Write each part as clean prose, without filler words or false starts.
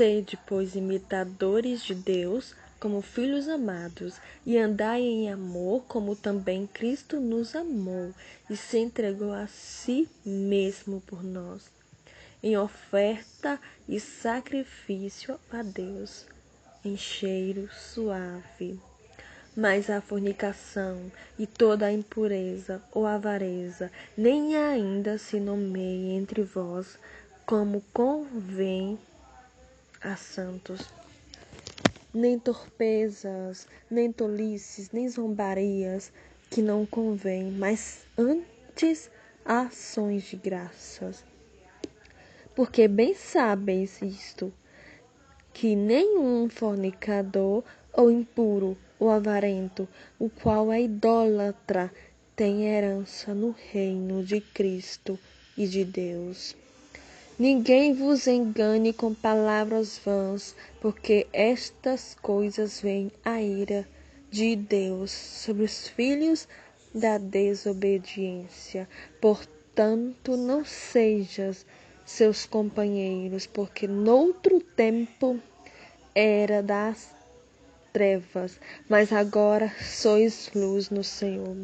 Sede, pois, imitadores de Deus, como filhos amados, e andai em amor, como também Cristo nos amou e se entregou a si mesmo por nós, em oferta e sacrifício a Deus, em cheiro suave. Mas a fornicação e toda a impureza ou avareza nem ainda se nomeie entre vós, como convém a santos. Nem torpezas, nem tolices, nem zombarias, que não convém, mas antes ações de graças. Porque bem sabeis isto, que nenhum fornicador, ou impuro, ou avarento, o qual é idólatra, tem herança no reino de Cristo e de Deus. Ninguém vos engane com palavras vãs, porque estas coisas vêm a ira de Deus sobre os filhos da desobediência. Portanto, não sejas seus companheiros, porque noutro tempo era das trevas, mas agora sois luz no Senhor.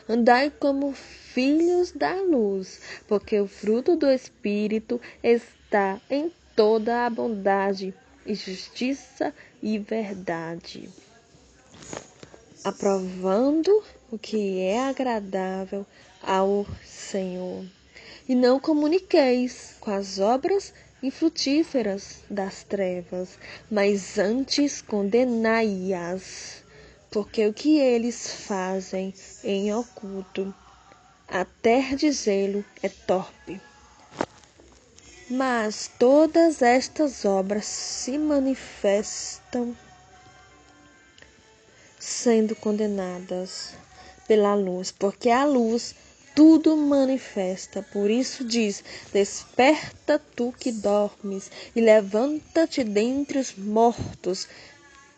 Andai como filhos da luz, porque o fruto do Espírito está em toda a bondade e justiça e verdade, aprovando o que é agradável ao Senhor. E não comuniqueis com as obras infrutíferas das trevas, mas antes condenai-as, porque o que eles fazem em oculto, até dizê-lo, é torpe. Mas todas estas obras se manifestam sendo condenadas pela luz, porque a luz tudo manifesta. Por isso diz: desperta tu que dormes, e levanta-te dentre os mortos,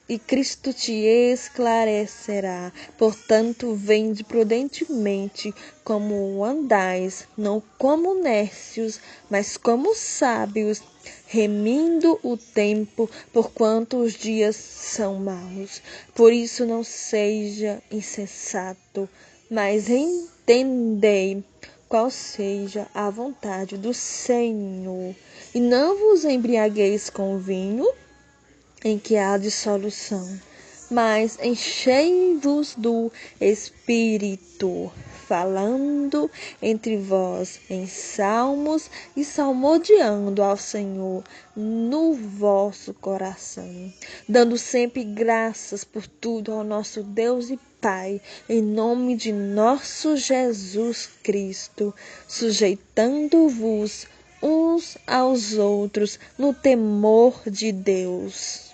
e Cristo te esclarecerá. Portanto, vinde prudentemente, como andais, não como nércios, mas como sábios, remindo o tempo, porquanto os dias são maus. Por isso não seja insensato, mas entendei qual seja a vontade do Senhor. E não vos embriagueis com vinho, em que há dissolução, mas enchei-vos do Espírito, falando entre vós em salmos e salmodiando ao Senhor no vosso coração, dando sempre graças por tudo ao nosso Deus e Pai, em nome de nosso Jesus Cristo, sujeitando-vos uns aos outros no temor de Deus.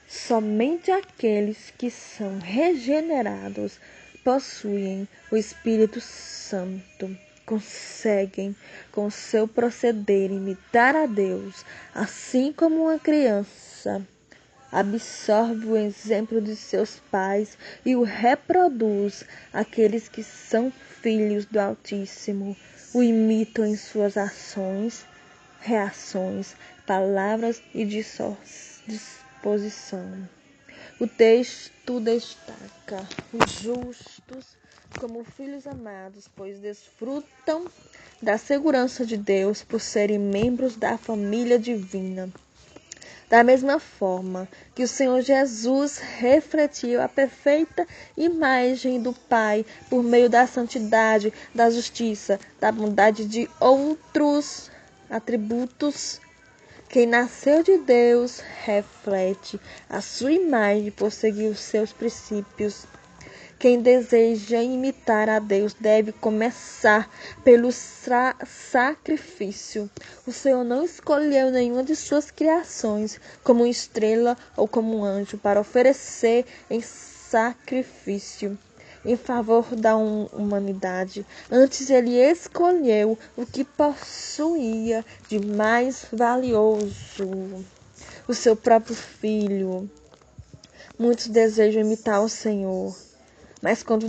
Somente aqueles que são regenerados possuem o Espírito Santo, conseguem, com seu proceder, imitar a Deus, assim como uma criança absorve o exemplo de seus pais e o reproduz. Aqueles que são filhos do Altíssimo o imitam em suas ações, reações, palavras e disposição. O texto destaca os justos como filhos amados, pois desfrutam da segurança de Deus por serem membros da família divina. Da mesma forma que o Senhor Jesus refletiu a perfeita imagem do Pai por meio da santidade, da justiça, da bondade de outros atributos, quem nasceu de Deus reflete a sua imagem por seguir os seus princípios. Quem deseja imitar a Deus deve começar pelo sacrifício. O Senhor não escolheu nenhuma de suas criações como estrela ou como anjo para oferecer em sacrifício em favor da humanidade. Antes ele escolheu o que possuía de mais valioso, o seu próprio Filho. Muitos desejam imitar o Senhor, mas quando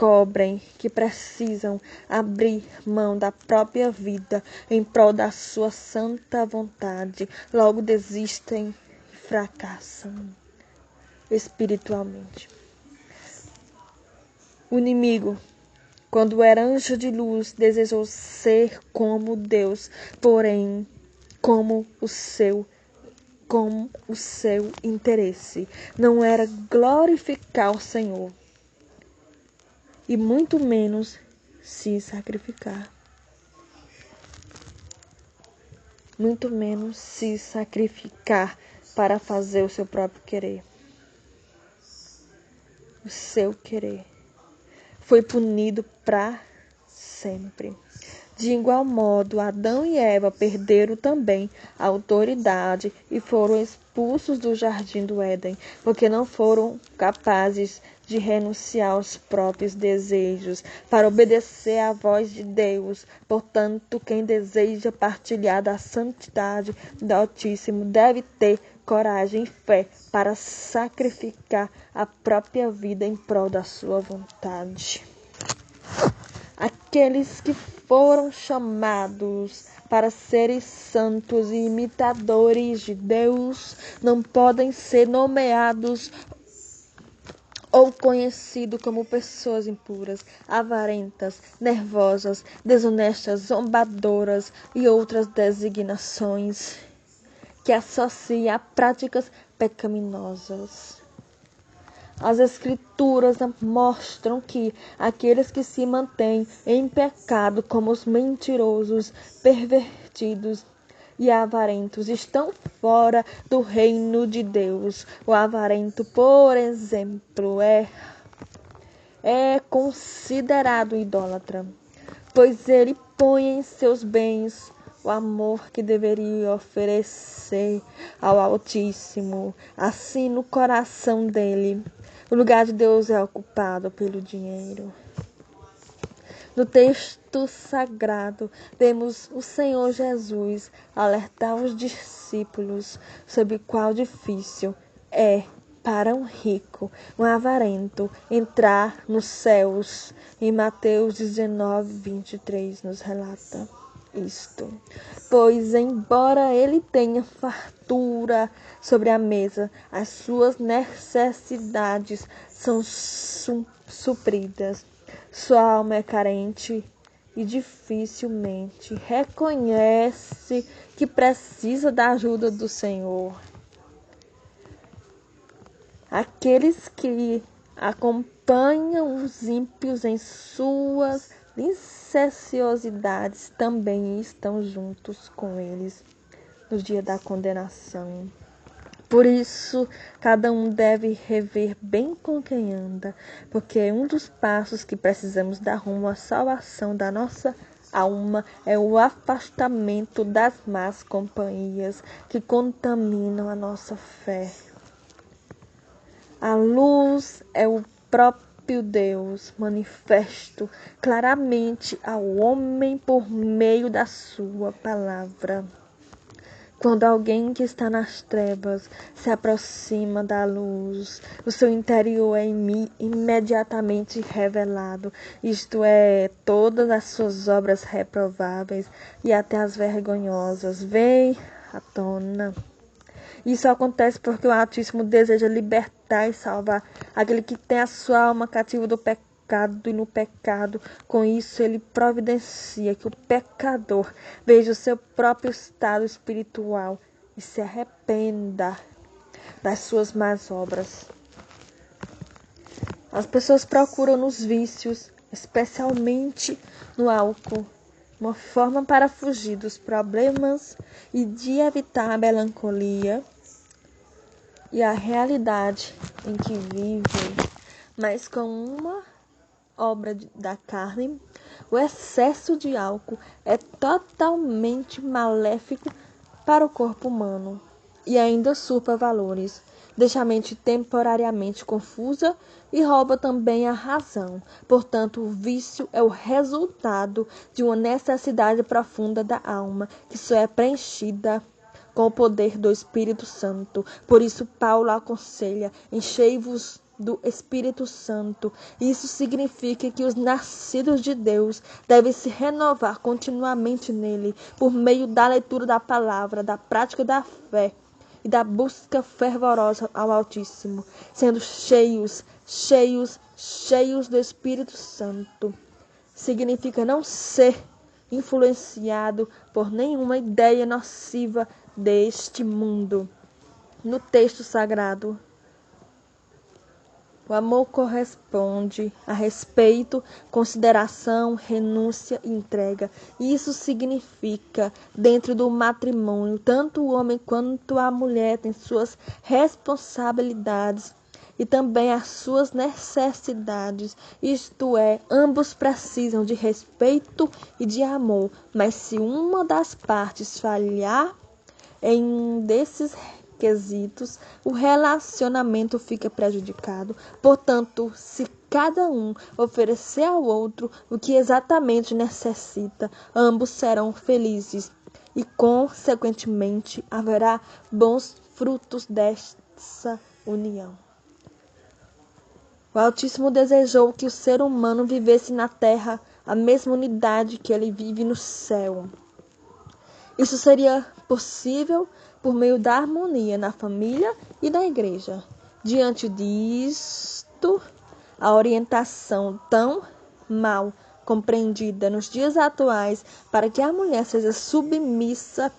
descobrem que precisam abrir mão da própria vida em prol da sua santa vontade, logo desistem e fracassam espiritualmente. O inimigo, quando era anjo de luz, desejou ser como Deus, porém como o seu interesse não era glorificar o Senhor e muito menos se sacrificar. Muito menos se sacrificar para fazer o seu próprio querer. O seu querer foi punido para sempre. De igual modo, Adão e Eva perderam também a autoridade e foram expulsos do jardim do Éden, porque não foram capazes de renunciar aos próprios desejos para obedecer à voz de Deus. Portanto, quem deseja partilhar da santidade do Altíssimo deve ter coragem e fé para sacrificar a própria vida em prol da sua vontade. Aqueles que foram chamados para serem santos e imitadores de Deus não podem ser nomeados ou conhecidos como pessoas impuras, avarentas, nervosas, desonestas, zombadoras e outras designações que associam a práticas pecaminosas. As Escrituras mostram que aqueles que se mantêm em pecado, como os mentirosos, pervertidos e avarentos, estão fora do reino de Deus. O avarento, por exemplo, é considerado idólatra, pois ele põe em seus bens o amor que deveria oferecer ao Altíssimo. Assim, no coração dele, o lugar de Deus é ocupado pelo dinheiro. No texto sagrado, vemos o Senhor Jesus alertar os discípulos sobre qual difícil é para um rico, um avarento, entrar nos céus. Em Mateus 19:23 nos relata isto. Pois, embora ele tenha fartura sobre a mesa, as suas necessidades são supridas. Sua alma é carente e dificilmente reconhece que precisa da ajuda do Senhor. Aqueles que acompanham os ímpios em suas licenciosidades também estão juntos com eles no dia da condenação. Por isso, cada um deve rever bem com quem anda, porque um dos passos que precisamos dar rumo à salvação da nossa alma é o afastamento das más companhias que contaminam a nossa fé. A luz é o próprio Deus, manifesto claramente ao homem por meio da sua palavra. Quando alguém que está nas trevas se aproxima da luz, o seu interior é imediatamente revelado, isto é, todas as suas obras reprováveis e até as vergonhosas vêm à tona. Isso acontece porque o Altíssimo deseja libertar e salvar aquele que tem a sua alma cativa do pecado e no pecado. Com isso, ele providencia que o pecador veja o seu próprio estado espiritual e se arrependa das suas más obras. As pessoas procuram nos vícios, especialmente no álcool, uma forma para fugir dos problemas e de evitar a melancolia e a realidade em que vivem. Mas com uma obra da carne, o excesso de álcool é totalmente maléfico para o corpo humano e ainda usurpa valores, deixa a mente temporariamente confusa e rouba também a razão. Portanto, o vício é o resultado de uma necessidade profunda da alma, que só é preenchida com o poder do Espírito Santo. Por isso, Paulo aconselha: enchei-vos do Espírito Santo. Isso significa que os nascidos de Deus devem se renovar continuamente nele, por meio da leitura da palavra, da prática da fé e da busca fervorosa ao Altíssimo, sendo cheios do Espírito Santo. Significa não ser influenciado por nenhuma ideia nociva deste mundo. No texto sagrado, o amor corresponde a respeito, consideração, renúncia e entrega. Isso significa, dentro do matrimônio, tanto o homem quanto a mulher têm suas responsabilidades e também as suas necessidades. Isto é, ambos precisam de respeito e de amor, mas se uma das partes falhar em um desses quesitos, o relacionamento fica prejudicado. Portanto, se cada um oferecer ao outro o que exatamente necessita, ambos serão felizes e, consequentemente, haverá bons frutos dessa união. O Altíssimo desejou que o ser humano vivesse na terra a mesma unidade que ele vive no céu. Isso seria possível por meio da harmonia na família e na igreja. Diante disto, a orientação tão mal compreendida nos dias atuais para que a mulher seja submissa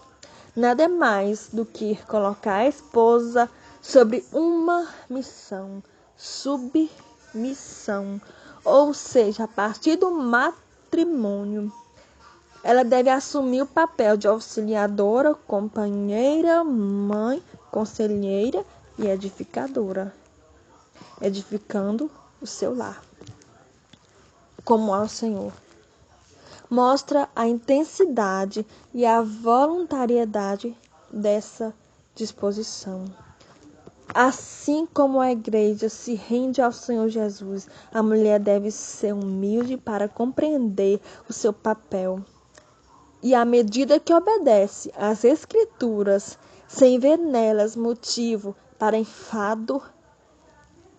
nada é mais do que colocar a esposa sobre uma missão, submissão, ou seja, a partir do matrimônio. Ela deve assumir o papel de auxiliadora, companheira, mãe, conselheira e edificadora, edificando o seu lar, como ao Senhor. Mostra a intensidade e a voluntariedade dessa disposição. Assim como a igreja se rende ao Senhor Jesus, a mulher deve ser humilde para compreender o seu papel. E à medida que obedece às Escrituras, sem ver nelas motivo para enfado,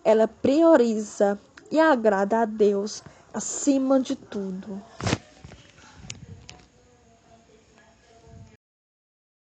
ela prioriza e agrada a Deus acima de tudo.